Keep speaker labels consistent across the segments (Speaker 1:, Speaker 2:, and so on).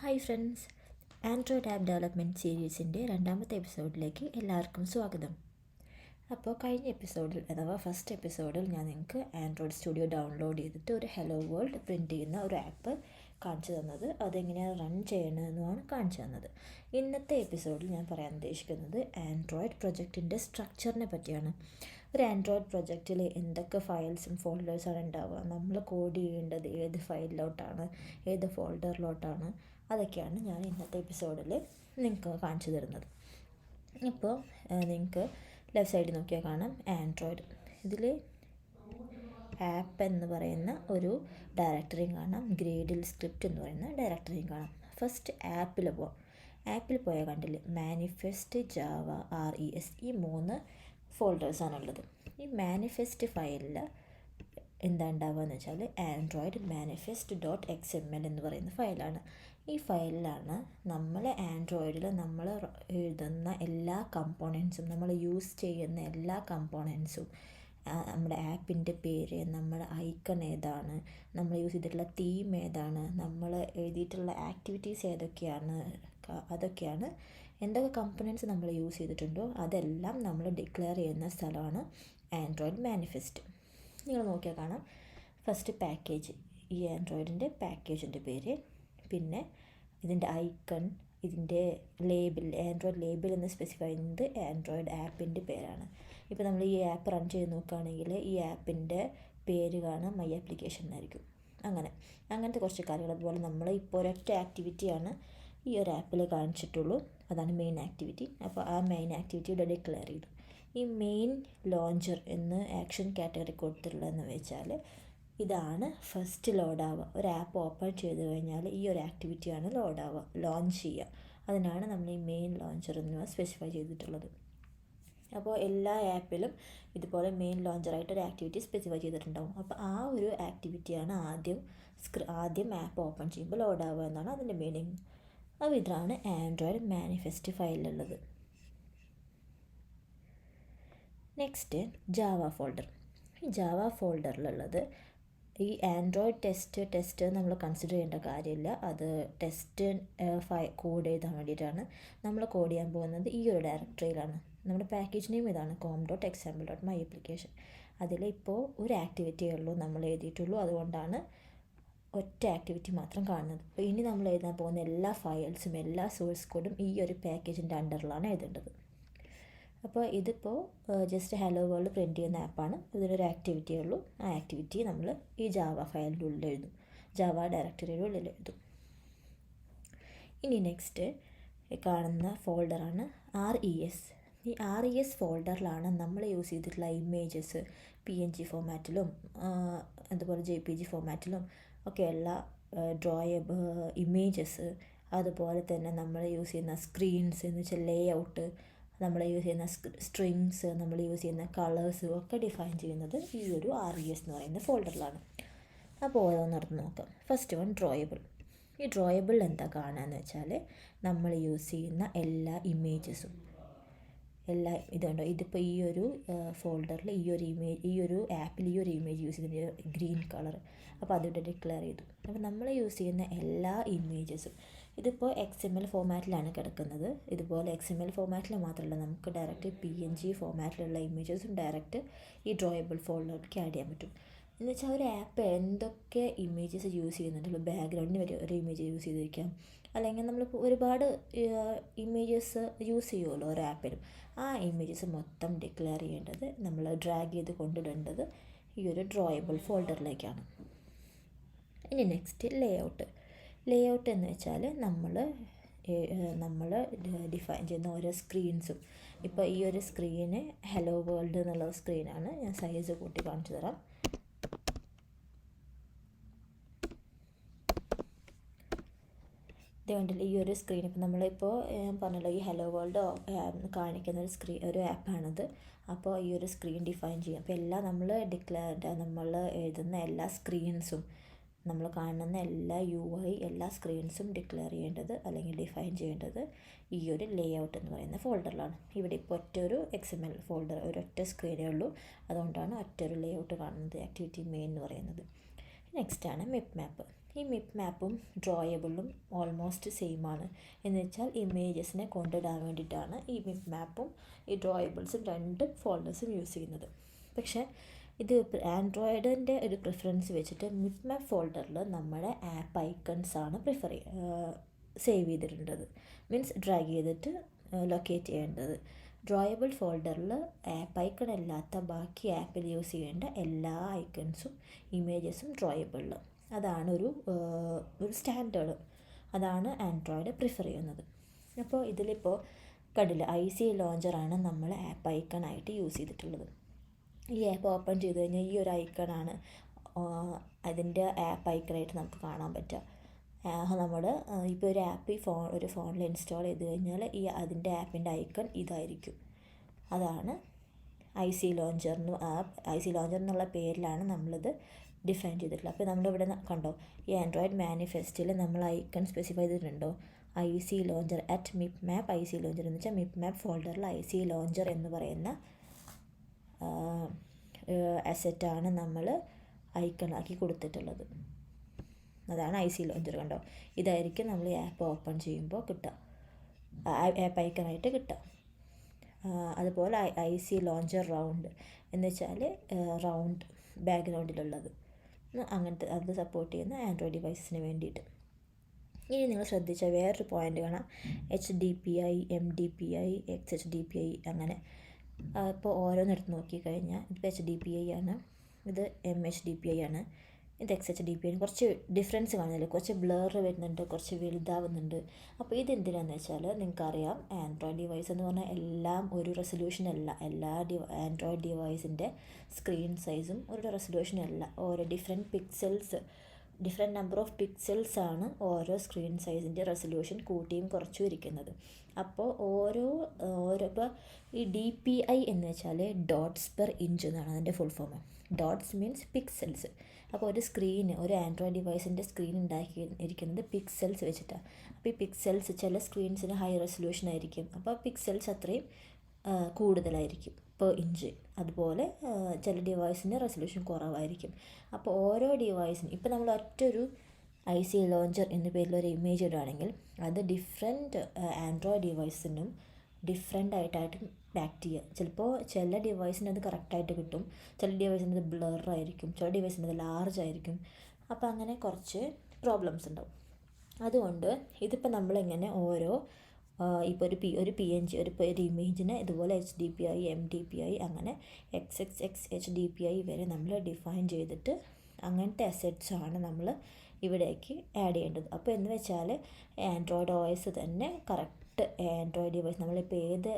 Speaker 1: Hi friends, Android app development സീരീസിൻ്റെ രണ്ടാമത്തെ എപ്പിസോഡിലേക്ക് എല്ലാവർക്കും സ്വാഗതം. അപ്പോൾ കഴിഞ്ഞ എപ്പിസോഡിൽ അഥവാ ഫസ്റ്റ് എപ്പിസോഡിൽ ഞാൻ നിങ്ങൾക്ക് ആൻഡ്രോയിഡ് സ്റ്റുഡിയോ ഡൗൺലോഡ് ചെയ്തിട്ട് ഒരു ഹലോ വേൾഡ് പ്രിൻറ്റ് ചെയ്യുന്ന ഒരു ആപ്പ് കാണിച്ചു തന്നത്, അതെങ്ങനെയാണ് റൺ ചെയ്യണമെന്നുമാണ് കാണിച്ചു തന്നത്. ഇന്നത്തെ എപ്പിസോഡിൽ ഞാൻ പറയാൻ ഉദ്ദേശിക്കുന്നത് ആൻഡ്രോയിഡ് പ്രൊജക്റ്റിൻ്റെ സ്ട്രക്ചറിനെ പറ്റിയാണ്. ഒരു ആൻഡ്രോയിഡ് പ്രൊജക്റ്റിൽ എന്തൊക്കെ ഫയൽസും ഫോൾഡേഴ്സാണ് ഉണ്ടാവുക, നമ്മൾ കോഡ് ചെയ്യേണ്ടത് ഏത് ഫയലിലോട്ടാണ്, ഏത് ഫോൾഡറിലോട്ടാണ്, അതൊക്കെയാണ് ഞാൻ ഇന്നത്തെ എപ്പിസോഡിൽ നിങ്ങൾക്ക് കാണിച്ചു തരുന്നത്. ഇപ്പോൾ നിങ്ങൾക്ക് ലെഫ്റ്റ് സൈഡിൽ നോക്കിയാൽ കാണാം ആൻഡ്രോയിഡ്. ഇതിൽ ആപ്പ് എന്ന് പറയുന്ന ഒരു ഡയറക്ടറിയും കാണാം, ഗ്രേഡിൽ സ്ക്രിപ്റ്റ് എന്ന് പറയുന്ന ഡയറക്ടറിയും കാണാം. ഫസ്റ്റ് ആപ്പിൽ പോയാൽ കണ്ടില്ലേ, മാനിഫെസ്റ്റ്, ജാവ, RES, ഈ 3 ഫോൾഡേഴ്സാണുള്ളത്. ഈ മാനിഫെസ്റ്റ് ഫയലിൽ എന്താ ഉണ്ടാവുക എന്ന് വെച്ചാൽ ആൻഡ്രോയിഡ് manifest.xml എന്ന് പറയുന്ന ഫയലാണ്. ഈ ഫയലിലാണ് നമ്മൾ ആൻഡ്രോയിഡിൽ നമ്മൾ എഴുതുന്ന എല്ലാ കമ്പോണൻസും, നമ്മൾ യൂസ് ചെയ്യുന്ന എല്ലാ കമ്പോണൻസും, നമ്മുടെ ആപ്പിൻ്റെ പേര്, നമ്മുടെ ഐക്കൺ ഏതാണ്, നമ്മൾ യൂസ് ചെയ്തിട്ടുള്ള തീം ഏതാണ്, നമ്മൾ എഴുതിയിട്ടുള്ള ആക്ടിവിറ്റീസ് ഏതൊക്കെയാണ്, അതൊക്കെയാണ്, എന്തൊക്കെ കമ്പോണൻസ് നമ്മൾ യൂസ് ചെയ്തിട്ടുണ്ടോ അതെല്ലാം നമ്മൾ ഡിക്ലെയർ ചെയ്യുന്ന സ്ഥലമാണ് ആൻഡ്രോയിഡ് മാനിഫെസ്റ്റ്. നിങ്ങൾ നോക്കിയാൽ കാണാം, ഫസ്റ്റ് പാക്കേജ്, ഈ ആൻഡ്രോയിഡിൻ്റെ പാക്കേജിൻ്റെ പേര്, പിന്നെ ഇതിൻ്റെ ഐക്കൺ, ഇതിൻ്റെ ലേബിൾ, ആൻഡ്രോയിഡ് ലേബിൾ എന്ന് സ്പെസിഫൈ ചെയ്യുന്നത് ആൻഡ്രോയിഡ് ആപ്പിൻ്റെ പേരാണ്. ഇപ്പോൾ നമ്മൾ ഈ ആപ്പ് റൺ ചെയ്ത് നോക്കുകയാണെങ്കിൽ ഈ ആപ്പിൻ്റെ പേര് കാണാം മൈ ആപ്ലിക്കേഷൻ എന്നായിരിക്കും. അങ്ങനത്തെ കുറച്ച് കാര്യങ്ങൾ. അതുപോലെ നമ്മൾ ഇപ്പോൾ ഒരൊറ്റ ആക്ടിവിറ്റിയാണ് ഈ ഒരു ആപ്പിൽ കാണിച്ചിട്ടുള്ളൂ, അതാണ് മെയിൻ ആക്ടിവിറ്റി. അപ്പോൾ ആ മെയിൻ ആക്ടിവിറ്റി ഇവിടെ ഡിക്ലെയർ ചെയ്തു. ഈ മെയിൻ ലോഞ്ചർ എന്ന് ആക്ഷൻ കാറ്റഗറി കൊടുത്തിട്ടുള്ളതെന്ന് വെച്ചാൽ ഇതാണ് ഫസ്റ്റ് ലോഡാവുക. ഒരു ആപ്പ് ഓപ്പൺ ചെയ്ത് കഴിഞ്ഞാൽ ഈ ഒരു ആക്ടിവിറ്റിയാണ് ലോഞ്ച് ചെയ്യുക. അതിനാണ് നമ്മൾ ഈ മെയിൻ ലോഞ്ചർ എന്ന് സ്പെസിഫൈ ചെയ്തിട്ടുള്ളത്. അപ്പോൾ എല്ലാ ആപ്പിലും ഇതുപോലെ മെയിൻ ലോഞ്ചറായിട്ട് ഒരു ആക്ടിവിറ്റി സ്പെസിഫൈ ചെയ്തിട്ടുണ്ടാവും. അപ്പോൾ ആ ഒരു ആക്ടിവിറ്റിയാണ് ആദ്യം ആപ്പ് ഓപ്പൺ ചെയ്യുമ്പോൾ ലോഡാവുക എന്നാണ് അതിൻ്റെ മീനിങ്. അപ്പോൾ ഇതാണ് ആൻഡ്രോയിഡ് മാനിഫെസ്റ്റ് ഫയലിലുള്ളത്. Next Java folder. ഈ ജാവ ഫോൾഡറിലുള്ളത് ഈ ആൻഡ്രോയിഡ് ടെസ്റ്റ് നമ്മൾ കൺസിഡർ ചെയ്യേണ്ട കാര്യമില്ല. അത് ടെസ്റ്റ് കോഡ് ചെയ്താൻ വേണ്ടിയിട്ടാണ്. നമ്മൾ കോഡ് ചെയ്യാൻ പോകുന്നത് ഈ ഒരു ഡയറക്ടറിയിലാണ്. നമ്മുടെ പാക്കേജ് നെയിം ഇതാണ്, com.example.myapplication. അതിലിപ്പോൾ ഒരു ആക്ടിവിറ്റിയേ ഉള്ളൂ നമ്മൾ എഴുതിയിട്ടുള്ളൂ, അതുകൊണ്ടാണ് ഒറ്റ ആക്ടിവിറ്റി മാത്രം കാണുന്നത്. അപ്പോൾ ഇനി നമ്മൾ എഴുതാൻ പോകുന്ന എല്ലാ ഫയൽസും എല്ലാ സോഴ്സ് കോഡും ഈ ഒരു പാക്കേജിൻ്റെ അണ്ടറിലാണ് എഴുതേണ്ടത്. അപ്പോൾ ഇതിപ്പോൾ ജസ്റ്റ് ഹലോ വേൾഡ് പ്രിൻറ്റ് ചെയ്യുന്ന ആപ്പാണ്. ഇതിലൊരു ആക്ടിവിറ്റിയേ ഉള്ളൂ. ആ ആക്ടിവിറ്റി നമ്മൾ ഈ ജാവ ഫയലിൻ്റെ ഉള്ളിൽ എഴുതും, ജാവ ഡയറക്ടറിയുടെ ഉള്ളിൽ എഴുതും. ഇനി നെക്സ്റ്റ് കാണുന്ന ഫോൾഡറാണ് RES. ഈ RES ഫോൾഡറിലാണ് നമ്മൾ യൂസ് ചെയ്തിട്ടുള്ള ഇമേജസ് PNG ഫോമാറ്റിലും അതുപോലെ JPG ഫോമാറ്റിലും ഒക്കെയുള്ള ഡ്രോയബിൾ ഇമേജസ്, അതുപോലെ തന്നെ നമ്മൾ യൂസ് ചെയ്യുന്ന സ്ക്രീൻസ് എന്ന് വെച്ചാൽ ലേ ഔട്ട്, നമ്മൾ യൂസ് ചെയ്യുന്ന സ്ട്രിങ്സ്, നമ്മൾ യൂസ് ചെയ്യുന്ന കളേഴ്സ് ഒക്കെ ഡിഫൈൻ ചെയ്യുന്നത് ഈ ഒരു RES എന്ന് പറയുന്ന ഫോൾഡറിലാണ്. അപ്പോൾ ഓരോന്നെടുത്ത് നോക്കാം. First one drawable. ഈ ഡ്രോയബിൾ എന്താ കാണാമെന്ന് വെച്ചാൽ നമ്മൾ യൂസ് ചെയ്യുന്ന എല്ലാ ഇമേജസും, ഇതുണ്ടോ, ഇതിപ്പോൾ ഈ ഒരു ഫോൾഡറിൽ ഈ ഒരു ആപ്പിൽ ഈ ഒരു ഇമേജ് യൂസ് ചെയ്തിട്ട് ഗ്രീൻ കളർ, അപ്പോൾ അതിവിടെ ഡിക്ലെയർ ചെയ്തു. അപ്പോൾ നമ്മൾ യൂസ് ചെയ്യുന്ന എല്ലാ ഇമേജസും, ഇതിപ്പോൾ XML ഫോമാറ്റിലാണ് കിടക്കുന്നത്. ഇതുപോലെ XML ഫോമാറ്റിൽ മാത്രമല്ല, നമുക്ക് ഡയറക്റ്റ് PNG ഫോമാറ്റിലുള്ള ഇമേജസും ഡയറക്റ്റ് ഈ ഡ്രോയബിൾ ഫോൾഡറിലേക്ക് ആഡ് ചെയ്യാൻ പറ്റും. എന്ന് വെച്ചാൽ ഒരു ആപ്പ് എന്തൊക്കെ ഇമേജസ് യൂസ് ചെയ്യുന്നുണ്ടല്ലോ, ബാക്ക്ഗ്രൗണ്ടിന് വരെ ഒരു ഇമേജ് യൂസ് ചെയ്തിരിക്കാം, അല്ലെങ്കിൽ നമ്മളിപ്പോൾ ഒരുപാട് ഇമേജസ് യൂസ് ചെയ്യുമല്ലോ ഓരോ ആപ്പിലും, ആ ഇമേജസ് മൊത്തം ഡിക്ലെയർ ചെയ്യേണ്ടത്, നമ്മൾ ഡ്രാഗ് ചെയ്ത് കൊണ്ടിടേണ്ടത് ഈ ഒരു ഡ്രോയബിൾ ഫോൾഡറിലേക്കാണ്. ഇനി നെക്സ്റ്റ് ലേ ഔട്ട് എന്ന് വെച്ചാൽ നമ്മൾ ഡിഫൈൻ ചെയ്യുന്ന ഓരോ സ്ക്രീൻസും. ഇപ്പോൾ ഈ ഒരു സ്ക്രീന് ഹലോ വേൾഡ് എന്നുള്ള സ്ക്രീനാണ്. ഞാൻ സൈസ് കൂട്ടി കാണിച്ചു തരാം. ഇതുകൊണ്ടല്ല ഈ ഒരു സ്ക്രീൻ, ഇപ്പോൾ നമ്മളിപ്പോൾ പറഞ്ഞല്ലോ ഈ ഹലോ വേൾഡ് കാണിക്കുന്ന ഒരു ആപ്പാണിത്. അപ്പോൾ ഈ ഒരു സ്ക്രീൻ ഡിഫൈൻ ചെയ്യും. അപ്പോൾ എല്ലാം നമ്മൾ നമ്മൾ എഴുതുന്ന എല്ലാ സ്ക്രീൻസും, നമ്മൾ കാണുന്ന എല്ലാ UI എല്ലാ സ്ക്രീൻസും ഡിക്ലെയർ ചെയ്യേണ്ടത് അല്ലെങ്കിൽ ഡിഫൈൻ ചെയ്യേണ്ടത് ഈ ഒരു ലേ ഔട്ട് എന്ന് പറയുന്ന ഫോൾഡറിലാണ്. ഇവിടെ ഇപ്പോൾ ഒറ്റൊരു XML ഫോൾഡർ, ഒരൊറ്റ സ്ക്രീനേ ഉള്ളൂ, അതുകൊണ്ടാണ് ഒറ്റൊരു ലേ ഔട്ട് കാണുന്നത്, ആക്ടിവിറ്റി മെയിൻ എന്ന് പറയുന്നത്. നെക്സ്റ്റാണ് മിപ്പ് മാപ്പ്. ഈ മിപ്പ് മാപ്പും ഡ്രോയബിളും ഓൾമോസ്റ്റ് സെയിം ആണ്. എന്ന് വെച്ചാൽ ഇമേജസിനെ കൊണ്ടിടാൻ വേണ്ടിയിട്ടാണ് ഈ മിപ്പ് മാപ്പും ഈ ഡ്രോയബിൾസും രണ്ട് ഫോൾഡേഴ്സും യൂസ് ചെയ്യുന്നത്. പക്ഷേ ഇത് ആൻഡ്രോയിഡിൻ്റെ ഒരു പ്രിഫറൻസ് വെച്ചിട്ട് മിപ്പ് മാപ്പ് ഫോൾഡറിൽ നമ്മുടെ ആപ്പ് ഐക്കൺസ് ആണ് സേവ് ചെയ്തിട്ടുള്ളത്. മീൻസ് ഡ്രാഗ് ചെയ്തിട്ട് ലൊക്കേറ്റ് ചെയ്യേണ്ടത്. ഡ്രോയബിൾ ഫോൾഡറിൽ ആപ്പ് ഐക്കൺ അല്ലാത്ത ബാക്കി ആപ്പിൽ യൂസ് ചെയ്യേണ്ട എല്ലാ ഐക്കൺസും ഇമേജസും ഡ്രോയബിളിൽ. അതാണ് ഒരു സ്റ്റാൻഡേർഡ്. അതാണ് ആൻഡ്രോയിഡ് പ്രിഫർ ചെയ്യുന്നത്. അപ്പോൾ ഇതിലിപ്പോൾ കണ്ടില്ല, IC ലോഞ്ചറാണ് നമ്മൾ ആപ്പ് ഐക്കണായിട്ട് യൂസ് ചെയ്തിട്ടുള്ളത്. ഈ ആപ്പ് ഓപ്പൺ ചെയ്ത് കഴിഞ്ഞാൽ ഈ ഒരു ഐക്കണാണ് അതിൻ്റെ ആപ്പ് ഐക്കണായിട്ട് നമുക്ക് കാണാൻ പറ്റുക. നമ്മൾ ഇപ്പോൾ ഒരു ആപ്പ് ഒരു ഫോണിൽ ഇൻസ്റ്റാൾ ചെയ്ത് കഴിഞ്ഞാൽ അതിൻ്റെ ആപ്പിൻ്റെ ഐക്കൺ ഇതായിരിക്കും. അതാണ് IC ലോഞ്ചർ എന്നുള്ള പേരിലാണ് നമ്മളിത് ഡിഫൈൻ ചെയ്തിട്ടുള്ളത്. അപ്പോൾ നമ്മളിവിടെ കണ്ടോ, ഈ ആൻഡ്രോയിഡ് മാനിഫെസ്റ്റിൽ നമ്മൾ ഐക്കൺ സ്പെസിഫൈ ചെയ്തിട്ടുണ്ടോ, IC ലോഞ്ചർ @മിപ്പ് മാപ്പ് IC ലോഞ്ചർ എന്ന് വെച്ചാൽ മിപ്പ് മാപ്പ് ഫോൾഡറിൽ IC ലോഞ്ചർ എന്ന് പറയുന്ന അസറ്റാണ് നമ്മൾ ഐക്കണാക്കി കൊടുത്തിട്ടുള്ളത്. അതാണ് IC ലോഞ്ചർ. കണ്ടോ, ഇതായിരിക്കും നമ്മൾ ഈ ആപ്പ് ഓപ്പൺ ചെയ്യുമ്പോൾ കിട്ടുക, ആപ്പ് ഐക്കണായിട്ട് കിട്ടുക. അതുപോലെ IC ലോഞ്ചർ റൗണ്ട് എന്ന് വെച്ചാൽ റൗണ്ട് ബാക്ക്ഗ്രൗണ്ടിലുള്ളത്, അങ്ങനത്തെ അത് സപ്പോർട്ട് ചെയ്യുന്ന ആൻഡ്രോയിഡ് ഡിവൈസസിന് വേണ്ടിയിട്ട്. ഇനി നിങ്ങൾ ശ്രദ്ധിച്ചാൽ വേറൊരു പോയിൻ്റ് കാണാം, HDPI MDPI XHDPI അങ്ങനെ. ഇപ്പോൾ ഓരോന്നെടുത്ത് നോക്കിക്കഴിഞ്ഞാൽ ഇതിപ്പോൾ HDPI ആണ്, ഇത് MHDPI ആണ്, ഇത് XHDPI ആണ്. കുറച്ച് ഡിഫറൻസ് കാണുന്നില്ല, കുറച്ച് ബ്ലർ വരുന്നുണ്ട്, കുറച്ച് വലുതാവുന്നുണ്ട്. അപ്പോൾ ഇതെന്തിനാണെന്ന് വെച്ചാൽ നിങ്ങൾക്കറിയാം, ആൻഡ്രോയിഡ് ഡിവൈസ് എന്ന് പറഞ്ഞാൽ എല്ലാം ഒരു റെസൊല്യൂഷൻ അല്ല. എല്ലാ ആൻഡ്രോയിഡ് ഡിവൈസിൻ്റെ സ്ക്രീൻ സൈസും ഒരു റെസൊല്യൂഷൻ അല്ല. ഓരോ ഡിഫറെൻറ്റ് നമ്പർ ഓഫ് പിക്സൽസ് ആണ് ഓരോ സ്ക്രീൻ സൈസിൻ്റെ റെസൊല്യൂഷൻ കൂട്ടിയും കുറച്ചും ഇരിക്കുന്നത്. അപ്പോൾ ഓരോ ഇപ്പോൾ ഈ DPI എന്ന് വെച്ചാൽ ഡോട്ട്സ് പെർ ഇഞ്ച് എന്നാണ് അതിൻ്റെ full form. Dots means pixels. അപ്പോൾ ഒരു ആൻഡ്രോയിഡ് ഡിവൈസിൻ്റെ സ്ക്രീൻ ഇരിക്കുന്നത് പിക്സൽസ് വെച്ചിട്ടാണ്. അപ്പോൾ ഈ പിക്സൽസ് ചില സ്ക്രീൻസിന് ഹൈ റെസൊല്യൂഷൻ ആയിരിക്കും, അപ്പോൾ പിക്സൽസ് അത്രയും കൂടുതലായിരിക്കും പെർ ഇഞ്ച്. അതുപോലെ ചില ഡിവൈസിന് റെസൊല്യൂഷൻ കുറവായിരിക്കും. അപ്പോൾ ഓരോ ഡിവൈസിനും ഇപ്പോൾ നമ്മൾ ഒറ്റൊരു IC ലോഞ്ചർ എന്ന പേരിൽ ഒരു ഇമേജ് ഇടുകയാണെങ്കിൽ അത് ഡിഫറെൻറ്റ് ആൻഡ്രോയിഡ് ഡിവൈസിനും ഡിഫറെൻ്റ് ആയിട്ടായിരിക്കും ആക്ട് ചെയ്യുക. ചിലപ്പോൾ ചില ഡിവൈസിന് അത് കറക്റ്റായിട്ട് കിട്ടും, ചില ഡിവൈസിന് അത് ബ്ലറായിരിക്കും, ചില ഡിവൈസിന് അത് ലാർജ് ആയിരിക്കും. അപ്പോൾ അങ്ങനെ കുറച്ച് പ്രോബ്ലംസ് ഉണ്ടാവും. അതുകൊണ്ട് ഇതിപ്പോൾ നമ്മളിങ്ങനെ ഓരോ ഇപ്പോൾ ഒരു PNG ഒരു ഇമേജിനെ ഇതുപോലെ HDPI MDPI അങ്ങനെ XXX HDPI വരെ നമ്മൾ ഡിഫൈൻ ചെയ്തിട്ട് അങ്ങനത്തെ അസറ്റ്സാണ് നമ്മൾ ഇവിടേക്ക് ആഡ് ചെയ്യേണ്ടത്. അപ്പോൾ എന്ന് വെച്ചാൽ ആൻഡ്രോയിഡ് OS തന്നെ കറക്റ്റ് ആൻഡ്രോയിഡ് ഡിവൈസ്, നമ്മളിപ്പോൾ ഏത്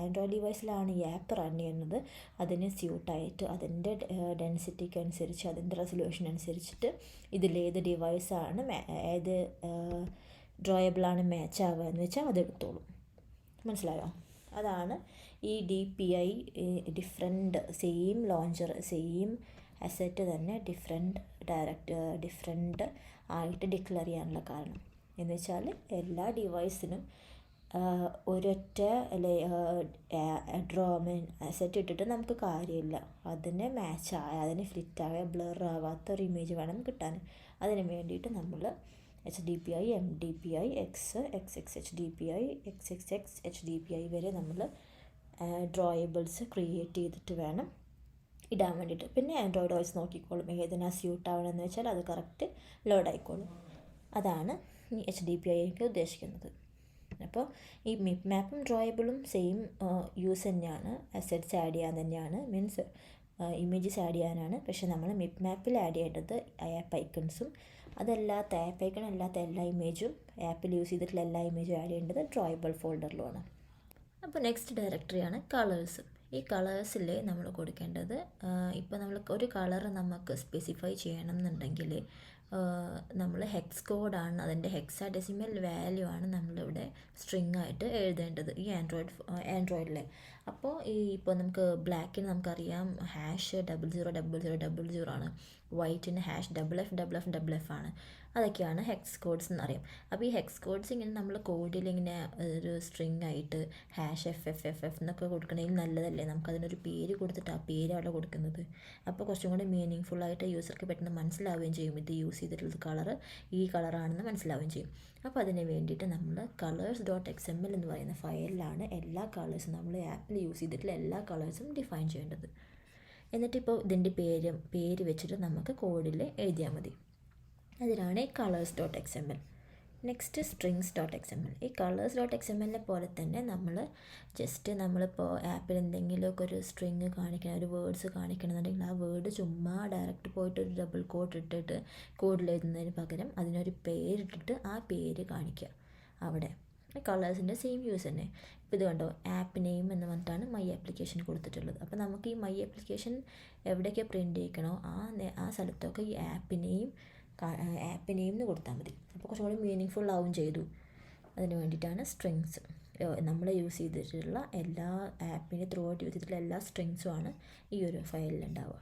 Speaker 1: ആൻഡ്രോയിഡ് ഡിവൈസിലാണ് ഈ ആപ്പ് റൺ ചെയ്യുന്നത് അതിന് സ്യൂട്ടായിട്ട് അതിൻ്റെ ഡെൻസിറ്റിക്ക് അനുസരിച്ച് അതിൻ്റെ റെസൊല്യൂഷൻ അനുസരിച്ചിട്ട് ഇതിലേത് ഡിവൈസാണ് ഏത് ഡ്രോയബിളാണ് മാച്ച് ആവുക എന്ന് വെച്ചാൽ അതെടുത്തോളും. മനസ്സിലായോ? അതാണ് ഈ DPI different same launcher same asset തന്നെ ഡിഫറെൻറ്റ് ആയിട്ട് ഡിക്ലെയർ ചെയ്യാനുള്ള കാരണം. എന്ന് വെച്ചാൽ എല്ലാ ഡിവൈസിനും ഒരൊറ്റ അസറ്റ് ഇട്ടിട്ട് നമുക്ക് കാര്യമില്ല. അതിന് അതിന് ഫിറ്റായ ബ്ലർ ആവാത്ത ഒരു ഇമേജ് വേണം കിട്ടാൻ. അതിന് വേണ്ടിയിട്ട് നമ്മൾ HDPI MDPI XXX HDPI XXX HDPI വരെ നമ്മൾ ഡ്രോയബിൾസ് ക്രിയേറ്റ് ചെയ്തിട്ട് വേണം ഇടാൻ വേണ്ടിയിട്ട്. പിന്നെ ആൻഡ്രോയിഡ് OS നോക്കിക്കോളും ഏതിനാ സ്യൂട്ട് ആവണമെന്ന് വെച്ചാൽ അത് കറക്റ്റ് ലോഡ് ആയിക്കോളും. അതാണ് ഈ HDPIക്ക് ഉദ്ദേശിക്കുന്നത്. അപ്പോൾ ഈ മിപ്പ് മാപ്പും ഡ്രോയബിളും സെയിം യൂസ് തന്നെയാണ്, അസറ്റ്സ് ആഡ് ചെയ്യാൻ തന്നെയാണ്, മീൻസ് ഇമേജസ് ആഡ് ചെയ്യാനാണ്. പക്ഷേ നമ്മൾ മിപ്പ് മാപ്പിൽ ആഡ് ചെയ്യേണ്ടത് ആപ്പ് ഐക്കൺസും, അതല്ലാത്ത ആപ്പ് ഐക്കൺ അല്ലാത്ത എല്ലാ ഇമേജും ആപ്പിൽ യൂസ് ചെയ്തിട്ടുള്ള എല്ലാ ഇമേജും ആഡ് ചെയ്യേണ്ടത് ഡ്രോയബിൾ ഫോൾഡറിലുമാണ്. അപ്പോൾ നെക്സ്റ്റ് ഡയറക്ടറിയാണ് കളേഴ്സ്. ഈ കളേഴ്സിൽ നമ്മൾ കൊടുക്കേണ്ടത്, ഇപ്പോൾ നമ്മൾ ഒരു കളർ നമുക്ക് സ്പെസിഫൈ ചെയ്യണം എന്നുണ്ടെങ്കിൽ നമ്മൾ ഹെക്സ് കോഡാണ്, അതിൻ്റെ ഹെക്സാഡെസിമൽ വാല്യൂ ആണ് നമ്മളിവിടെ സ്ട്രിങ് ആയിട്ട് എഴുതേണ്ടത് ഈ ആൻഡ്രോയിഡിൽ. അപ്പോൾ ഇപ്പോൾ നമുക്ക് ബ്ലാക്കിന് നമുക്കറിയാം #000000 ആണ്, വൈറ്റിന് #FFFFF ആണ്. അതൊക്കെയാണ് ഹെക്സ് കോഡ്സ് എന്നറിയാം. അപ്പോൾ ഈ ഹെക്സ് കോഡ്സ് ഇങ്ങനെ നമ്മൾ കോഡിൽ ഇങ്ങനെ ഒരു സ്ട്രിങ് ആയിട്ട് #FFFF എന്നൊക്കെ കൊടുക്കണമെങ്കിൽ നല്ലതല്ലേ, നമുക്കതിനൊരു പേര് കൊടുത്തിട്ട് ആ പേര് അവിടെ കൊടുക്കുന്നത്. അപ്പോൾ കുറച്ചും കൂടി മീനിങ് ഫുള്ളായിട്ട് യൂസർക്ക് പെട്ടെന്ന് മനസ്സിലാവുകയും ചെയ്യും, ഇത് യൂസ് ചെയ്തിട്ടുള്ളത് കളറ് ഈ കളറാണെന്ന് മനസ്സിലാവുകയും ചെയ്യും. അപ്പോൾ അതിന് വേണ്ടിയിട്ട് നമ്മൾ colors.xml എന്ന് പറയുന്ന ഫയലിലാണ് എല്ലാ കളേഴ്സും, നമ്മൾ ആപ്പിൽ യൂസ് ചെയ്തിട്ടുള്ള എല്ലാ കളേഴ്സും ഡിഫൈൻ ചെയ്യേണ്ടത്. എന്നിട്ടിപ്പോൾ ഇതിൻ്റെ പേര് വെച്ചിട്ട് നമുക്ക് കോഡിൽ എഴുതിയാൽ മതി. അതിലാണ് ഈ colors.xml. Next strings.xml. ഈ colors.xml പോലെ തന്നെ നമ്മളിപ്പോൾ ആപ്പിൽ എന്തെങ്കിലുമൊക്കെ ഒരു സ്ട്രിങ് കാണിക്കണം, ഒരു വേർഡ്സ് കാണിക്കണമെന്നുണ്ടെങ്കിൽ ആ വേർഡ് ചുമ്മാ ഡയറക്റ്റ് പോയിട്ട് ഒരു ഡബിൾ കോട്ട് ഇട്ടിട്ട് കോഡിൽ എഴുതുന്നതിന് പകരം അതിനൊരു പേരിട്ടിട്ട് ആ പേര് കാണിക്കുക അവിടെ. കളേഴ്സിൻ്റെ സെയിം യൂസ് തന്നെ. ഇപ്പോൾ ഇത് കണ്ടോ, ആപ്പ് നെയിം എന്ന് പറഞ്ഞിട്ടാണ് മൈ ആപ്ലിക്കേഷൻ കൊടുത്തിട്ടുള്ളത്. അപ്പോൾ നമുക്ക് ഈ മൈ ആപ്ലിക്കേഷൻ എവിടെയൊക്കെ പ്രിൻ്റ് ചെയ്യിക്കണോ ആ സ്ഥലത്തൊക്കെ ഈ ആപ്പ് നെയിം എന്ന് കൊടുത്താൽ മതി. അപ്പോൾ കുറച്ചും കൂടി മീനിങ് ഫുൾ ആവും ചെയ്തു. അതിന് വേണ്ടിയിട്ടാണ് സ്ട്രിങ്സ് നമ്മൾ യൂസ് ചെയ്തിട്ടുള്ള എല്ലാ ആപ്പിൻ്റെ ത്രൂ ഔട്ട് യൂസ് ചെയ്തിട്ടുള്ള എല്ലാ സ്ട്രിങ്സുമാണ് ഈ ഒരു ഫയലിലുണ്ടാവുക.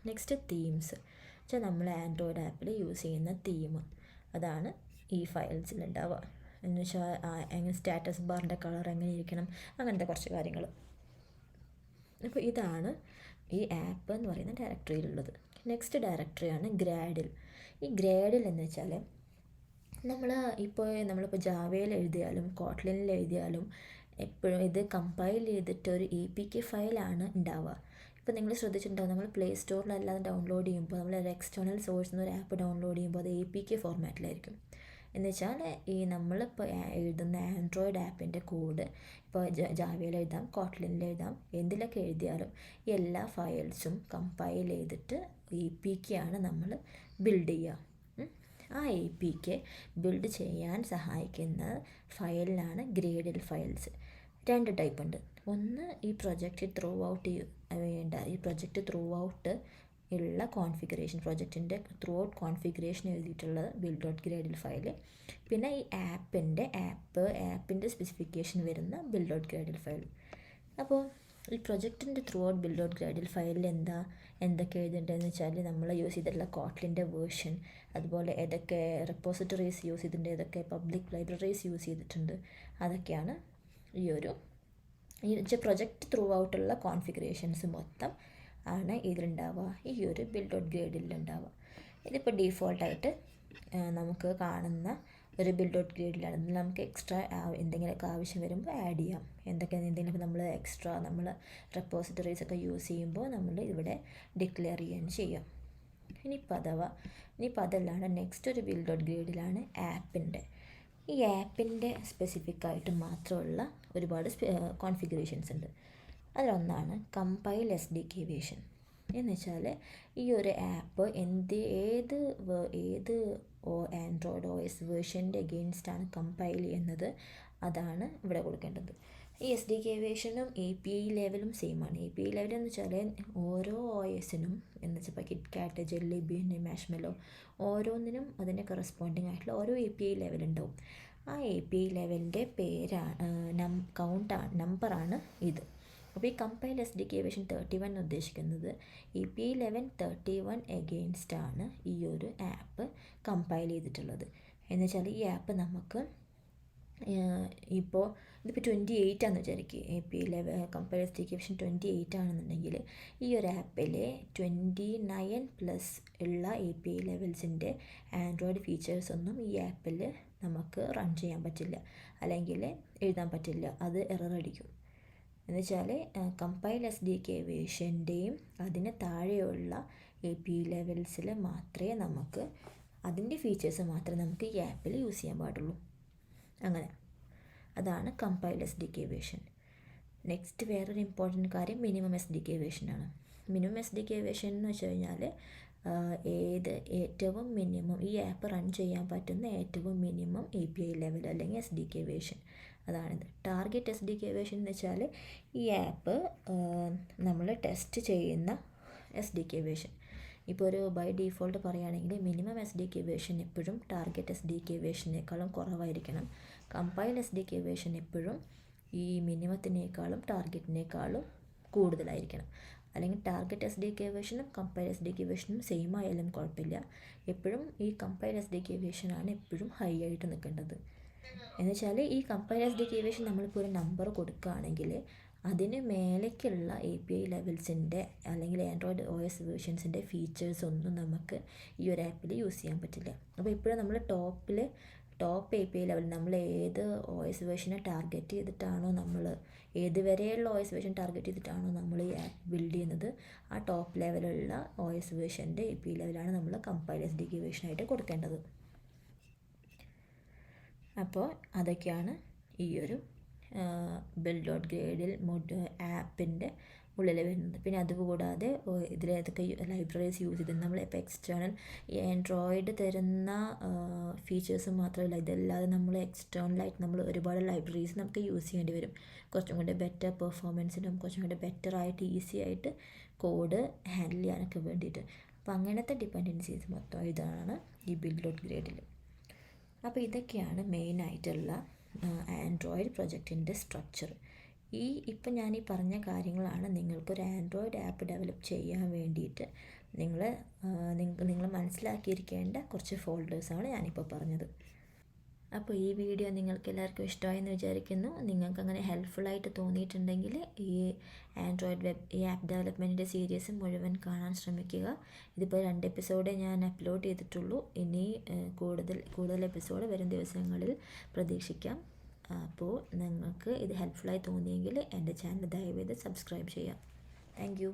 Speaker 1: നെക്സ്റ്റ് തീംസ് വെച്ചാൽ നമ്മൾ ആൻഡ്രോയിഡ് ആപ്പിൽ യൂസ് ചെയ്യുന്ന തീം, അതാണ് ഈ ഫയൽസിലുണ്ടാവുക. എന്ന് വെച്ചാൽ എങ്ങനെ സ്റ്റാറ്റസ് ബാറിൻ്റെ കളർ എങ്ങനെ ഇരിക്കണം, അങ്ങനത്തെ കുറച്ച് കാര്യങ്ങൾ. അപ്പോൾ ഇതാണ് ഈ ആപ്പ് എന്ന് പറയുന്ന ഡയറക്ടറിയിലുള്ളത്. നെക്സ്റ്റ് ഡയറക്ടറിയാണ് ഗ്രാഡിൽ. ഈ ഗ്രാഡിൽ എന്ന് വെച്ചാൽ നമ്മളിപ്പോൾ ജാവയിൽ എഴുതിയാലും കോട്ട്ലിനിൽ എഴുതിയാലും എപ്പോഴും ഇത് കമ്പൈൽ ചെയ്തിട്ട് ഒരു APK ഫയലാണ് ഉണ്ടാവുക. ഇപ്പോൾ നിങ്ങൾ ശ്രദ്ധിച്ചിട്ടുണ്ടാവും, നമ്മൾ പ്ലേ സ്റ്റോറിലല്ലാതെ ഡൗൺലോഡ് ചെയ്യുമ്പോൾ നമ്മളൊരു എക്സ്റ്റേണൽ സോഴ്സിൽ നിന്ന് ഒരു ആപ്പ് ഡൗൺലോഡ് ചെയ്യുമ്പോൾ അത് APK ഫോർമാറ്റിലായിരിക്കും. എന്ന് വെച്ചാൽ ഈ നമ്മളിപ്പോൾ എഴുതുന്ന ആൻഡ്രോയിഡ് ആപ്പിൻ്റെ കോഡ് ഇപ്പോൾ ജാവയിൽ എഴുതാം, കോട്ട്ലിനിൽ എഴുതാം, എന്തിലൊക്കെ എഴുതിയാലും എല്ലാ ഫയൽസും കമ്പൈൽ ചെയ്തിട്ട് APK ആണ് നമ്മൾ ബിൽഡ് ചെയ്യുക. ആ APK ബിൽഡ് ചെയ്യാൻ സഹായിക്കുന്ന ഫയലിനാണ് ഗ്രേഡിൽ ഫയൽസ്. 2 ടൈപ്പ് ഉണ്ട്. ഒന്ന് ഈ പ്രൊജക്റ്റ് ത്രൂ ഔട്ട് ഉള്ള കോൺഫിഗറേഷൻ, പ്രൊജക്റ്റിൻ്റെ ത്രൂ ഔട്ട് കോൺഫിഗറേഷൻ എഴുതിയിട്ടുള്ളത് build.gradle ഫയൽ. പിന്നെ ഈ ആപ്പിൻ്റെ സ്പെസിഫിക്കേഷൻ വരുന്ന build.gradle ഫയൽ. അപ്പോൾ ഈ പ്രൊജക്റ്റിൻ്റെ ത്രൂ ഔട്ട് build.gradle ഫയലിൽ എന്തൊക്കെ എഴുതേണ്ടതെന്ന് വെച്ചാൽ നമ്മൾ യൂസ് ചെയ്തിട്ടുള്ള കോട്ട്ലിൻ്റെ വേർഷൻ, അതുപോലെ ഏതൊക്കെ റെപ്പോസിറ്ററീസ് യൂസ് ചെയ്തിട്ടുണ്ട്, ഏതൊക്കെ പബ്ലിക് ലൈബ്രറീസ് യൂസ് ചെയ്തിട്ടുണ്ട്, അതൊക്കെയാണ് ഈ പ്രൊജക്റ്റ് ത്രൂ ഔട്ടുള്ള കോൺഫിഗറേഷൻസ് മൊത്തം ആണ് ഇതിലുണ്ടാവുക, ഈ ഒരു build.gradle-ലുണ്ടാവുക. ഇതിപ്പോൾ ഡീഫോൾട്ടായിട്ട് നമുക്ക് കാണുന്ന ഒരു build.gradle-ലാണ്. ഇതിൽ നമുക്ക് എക്സ്ട്രാ എന്തെങ്കിലുമൊക്കെ ആവശ്യം വരുമ്പോൾ ആഡ് ചെയ്യാം. എന്തെങ്കിലും നമ്മൾ റെപ്പോസിറ്ററീസ് ഒക്കെ യൂസ് ചെയ്യുമ്പോൾ നമ്മൾ ഇവിടെ ഡിക്ലെയർ ചെയ്യാം. ഇനിയിപ്പോൾ അതല്ലാണ്ട് നെക്സ്റ്റ് ഒരു build.gradle-ലാണ് ആപ്പിൻ്റെ. ഈ ആപ്പിൻ്റെ സ്പെസിഫിക് ആയിട്ട് മാത്രമുള്ള ഒരുപാട് കോൺഫിഗറേഷൻസ് ഉണ്ട്. അതിലൊന്നാണ് കമ്പൈൽ SDK വേർഷൻ. എന്ന് വെച്ചാൽ ഈ ഒരു ആപ്പ് ഏത് ആൻഡ്രോയിഡ് OS വേർഷൻ്റെ എഗെയിൻസ്റ്റാണ് കമ്പൈൽ ചെയ്യുന്നത്, അതാണ് ഇവിടെ കൊടുക്കേണ്ടത്. ഈ SDK വേർഷനും API ലെവലും സെയിമാണ്. API ലെവൽ എന്ന് വെച്ചാൽ ഓരോ OSനും എന്ന് വെച്ചാൽ കിറ്റ്കാറ്റ്, ജെല്ലി ബീൻ, മാഷ്മെല്ലോ ഓരോന്നിനും അതിൻ്റെ കറസ്പോണ്ടിങ് ആയിട്ടുള്ള ഓരോ API ലെവലുണ്ടാവും. ആ API ലെവലിൻ്റെ നമ്പറാണ് ഇത്. അപ്പോൾ ഈ കമ്പൈൽ SDK വേർഷൻ 31 ഉദ്ദേശിക്കുന്നത് API 11.31 എഗെയിൻസ്റ്റാണ് ഈ ഒരു ആപ്പ് കമ്പൈൽ ചെയ്തിട്ടുള്ളത്. എന്ന് വെച്ചാൽ ഈ ആപ്പ് നമുക്ക് ഇതിപ്പോൾ 28 ആണെന്ന് വിചാരിക്കുക, API കമ്പൈൽ SDK വേർഷൻ 28 ആണെന്നുണ്ടെങ്കിൽ ഈ ഒരു ആപ്പിൽ 29+ ഉള്ള API ലെവൽസിൻ്റെ ആൻഡ്രോയിഡ് ഫീച്ചേഴ്സ് ഒന്നും ഈ ആപ്പിൽ നമുക്ക് റൺ ചെയ്യാൻ പറ്റില്ല, അല്ലെങ്കിൽ എഴുതാൻ പറ്റില്ല, അത് എറർ അടിക്കും. എന്ന് വെച്ചാൽ കമ്പൈൽ SDK വേർഷൻ്റെയും അതിന് താഴെയുള്ള API ലെവൽസിൽ മാത്രമേ നമുക്ക് അതിൻ്റെ ഫീച്ചേഴ്സ് മാത്രമേ നമുക്ക് ഈ ആപ്പിൽ യൂസ് ചെയ്യാൻ പാടുള്ളൂ. അങ്ങനെ അതാണ് കമ്പൈൽ SDK വേർഷൻ. നെക്സ്റ്റ് വേറൊരു ഇമ്പോർട്ടൻറ്റ് കാര്യം മിനിമം SDK വേർഷനാണ്. മിനിമം SDK വേർഷൻ എന്ന് വെച്ച് കഴിഞ്ഞാൽ ഏറ്റവും മിനിമം ഈ ആപ്പ് റൺ ചെയ്യാൻ പറ്റുന്ന ഏറ്റവും മിനിമം API ലെവൽ അല്ലെങ്കിൽ SDK വേർഷൻ, അതാണിത്. ടാർഗറ്റ് SDK വേർഷൻ എന്ന് വെച്ചാൽ ഈ ആപ്പ് നമ്മൾ ടെസ്റ്റ് ചെയ്യുന്ന SDK വേർഷൻ. ഇപ്പോൾ ഒരു ബൈ ഡീഫോൾട്ട് പറയുകയാണെങ്കിൽ മിനിമം SDK വേർഷൻ എപ്പോഴും ടാർഗറ്റ് SDK വേർഷനേക്കാളും കുറവായിരിക്കണം. കമ്പൈൽ SDK വേർഷൻ എപ്പോഴും ഈ മിനിമത്തിനേക്കാളും ടാർഗറ്റിനേക്കാളും കൂടുതലായിരിക്കണം. അല്ലെങ്കിൽ ടാർഗറ്റ് എസ് ഡി കെ വേർഷനും കമ്പൈൽ എസ് ഡി കെ വേർഷനും സെയിം ആയാലും കുഴപ്പമില്ല. എപ്പോഴും ഈ കമ്പൈൽ എസ് ഡി കെ വേർഷനാണ് എപ്പോഴും ഹൈ ആയിട്ട് നിൽക്കേണ്ടത്. എന്നുവെച്ചാൽ ഈ compile S D K version നമ്മളിപ്പോൾ ഒരു നമ്പർ കൊടുക്കുകയാണെങ്കിൽ അതിന് മേലേക്കുള്ള API ലെവൽസിൻ്റെ അല്ലെങ്കിൽ ആൻഡ്രോയിഡ് OS വേർഷൻസിൻ്റെ ഫീച്ചേഴ്സ് ഒന്നും നമുക്ക് ഈ ഒരു ആപ്പിൽ യൂസ് ചെയ്യാൻ പറ്റില്ല. അപ്പോൾ ഇപ്പോഴും നമ്മൾ ടോപ്പ് API ലെവൽ നമ്മൾ ഏത് OS വേർഷനെ ടാർഗറ്റ് ചെയ്തിട്ടാണോ ഏത് വരെയുള്ള OS വേർഷൻ ടാർഗറ്റ് ചെയ്തിട്ടാണോ നമ്മൾ ഈ ആപ്പ് ബിൽഡ് ചെയ്യുന്നത്, ആ ടോപ്പ് ലെവലുള്ള OS വേർഷൻ്റെ API ലെവലാണ് നമ്മൾ കമ്പൈൽ SDK വേർഷനായിട്ട് കൊടുക്കേണ്ടത്. അപ്പോൾ അതൊക്കെയാണ് ഈ ഒരു build.gradle ആപ്പിൻ്റെ ഉള്ളിൽ വരുന്നത്. പിന്നെ അതുകൂടാതെ ഇതിലേതൊക്കെ ലൈബ്രറീസ് യൂസ് ചെയ്ത് നമ്മളിപ്പോൾ എക്സ്റ്റേണൽ ഈ ആൻഡ്രോയിഡ് തരുന്ന ഫീച്ചേഴ്സ് മാത്രമല്ല, ഇതല്ലാതെ നമ്മൾ എക്സ്റ്റേണലായിട്ട് നമ്മൾ ഒരുപാട് ലൈബ്രറീസ് നമുക്ക് യൂസ് ചെയ്യേണ്ടി വരും. കുറച്ചും കൂടി ബെറ്റർ പെർഫോമൻസിനും കുറച്ചും കൂടി ബെറ്ററായിട്ട് ഈസി ആയിട്ട് കോഡ് ഹാൻഡിൽ ചെയ്യാനൊക്കെ വേണ്ടിയിട്ട്. അപ്പോൾ അങ്ങനത്തെ ഡിപ്പെൻഡൻസീസ് മൊത്തം ഇതാണ് ഈ build.gradle. അപ്പോൾ ഇതൊക്കെയാണ് മെയിനായിട്ടുള്ള ആൻഡ്രോയിഡ് പ്രൊജക്റ്റിൻ്റെ സ്ട്രക്ചർ. ഇപ്പം ഞാൻ ഈ പറഞ്ഞ കാര്യങ്ങളാണ് നിങ്ങൾക്കൊരു ആൻഡ്രോയിഡ് ആപ്പ് ഡെവലപ്പ് ചെയ്യാൻ വേണ്ടിയിട്ട് നിങ്ങൾ മനസ്സിലാക്കിയിരിക്കേണ്ട കുറച്ച് ഫോൾഡേഴ്സാണ് ഞാനിപ്പോൾ പറഞ്ഞത്. അപ്പോൾ ഈ വീഡിയോ നിങ്ങൾക്ക് എല്ലാവർക്കും ഇഷ്ടമായെന്ന് വിചാരിക്കുന്നു. നിങ്ങൾക്ക് അങ്ങനെ ഹെൽപ്ഫുള്ളായിട്ട് തോന്നിയിട്ടുണ്ടെങ്കിൽ ഈ ആപ്പ് ഡെവലപ്മെൻറ്റിൻ്റെ സീരീസ് മുഴുവൻ കാണാൻ ശ്രമിക്കുക. ഇതിപ്പോൾ 2 എപ്പിസോഡേ ഞാൻ അപ്ലോഡ് ചെയ്തിട്ടുള്ളൂ. ഇനി കൂടുതൽ എപ്പിസോഡ് വരും ദിവസങ്ങളിൽ പ്രതീക്ഷിക്കാം. അപ്പോൾ നിങ്ങൾക്ക് ഇത് ഹെൽപ്ഫുള്ളായി തോന്നിയെങ്കിൽ എൻ്റെ ചാനൽ ദയവേത് സബ്സ്ക്രൈബ് ചെയ്യാം. Thank you.